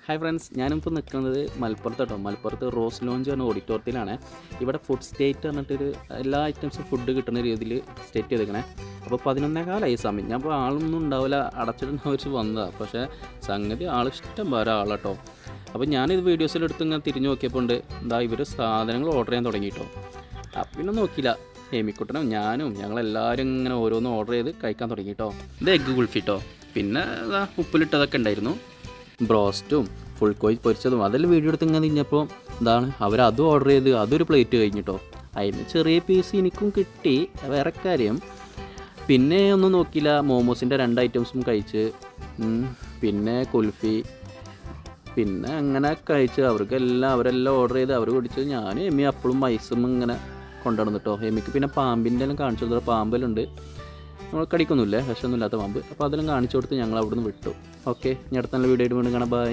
Hi friends, ഞാനിപ്പോൾ നിൽക്കുന്നത് മലപ്പുറത്ത് മലപ്പുറത്ത് റോസ് ലോഞ്ച് എന്ന ഓഡിറ്റോറിയത്തിലാണ്. ഇവിടെ ഫുഡ് സ്റ്റേറ്റ് പറഞ്ഞിട്ടൊരു എല്ലാ ഐറ്റംസും ഫുഡ് കിട്ടുന്ന രീതിയിൽ സ്റ്റേറ്റ് ചെയ്തേക്കണേ. അപ്പോൾ 11:15 സമയം. ഞാൻ ഇപ്പോൾ ആളൊന്നും ഉണ്ടാവില്ല, അടച്ചിട്ടുണ്ടാവിച്ച് വന്നതാണ്. പക്ഷേ സംഗതി ആളിഷ്ടം പോലെ ആളാട്ടോ. അപ്പോൾ ഞാനിത് വീഡിയോസിലെടുത്ത് ഇങ്ങനെ തിരിഞ്ഞ് നോക്കിയപ്പോൾ ഉണ്ട് എന്താ ഇവർ സാധനങ്ങൾ ഓർഡർ ചെയ്യാൻ തുടങ്ങിയിട്ടോ. പിന്നെ നോക്കിയില്ല, ഹേമിക്കുട്ടനും ഞാനും ഞങ്ങളെല്ലാവരും ഇങ്ങനെ ഓരോന്നും ഓർഡർ ചെയ്ത് കഴിക്കാൻ തുടങ്ങിയിട്ടോ. ഇത് എഗ്ഗ് കുൾഫി കേട്ടോ. പിന്നെ ഉപ്പിലിട്ടതൊക്കെ ഉണ്ടായിരുന്നു, ബ്രോസ്റ്റും ഫുൾ കോഴി പൊരിച്ചതും. അതെല്ലാം വീഡിയോ എടുത്ത് ഇങ്ങനെ തിരിഞ്ഞപ്പോൾ എന്താണ് അവരതും ഓർഡർ ചെയ്ത് അതൊരു പ്ലേറ്റ് കഴിഞ്ഞിട്ടോ. അതിന് ചെറിയ പീസ് എനിക്കും കിട്ടി, വേറെ കാര്യം. പിന്നെ ഒന്നും നോക്കിയില്ല, മോമോസിൻ്റെ 2 ഐറ്റംസും കഴിച്ച്, പിന്നെ കുൽഫി, പിന്നെ അങ്ങനെ കഴിച്ച് അവരെല്ലാം ഓർഡർ ചെയ്ത് അവർ കുടിച്ച്. ഞാൻ എമ്മി അപ്പോഴും ഐസും ഇങ്ങനെ കൊണ്ടുവന്നിട്ടോ. എമ്മിക്ക് പിന്നെ പാമ്പിൻ്റെ എല്ലാം കാണിച്ചു കൊടുത്തത്. പാമ്പെല്ലാം നമ്മൾ കടിക്കൊന്നുമില്ലേ, വിഷമൊന്നുമില്ലാത്ത പാമ്പ്. അപ്പോൾ അതെല്ലാം കാണിച്ചു കൊടുത്ത് ഞങ്ങൾ അവിടെ നിന്ന് വിട്ടു. ഓക്കെ, ഇനി അടുത്ത നല്ല വീഡിയോ ആയിട്ട് വീണ്ടും കാണാം. ബൈ.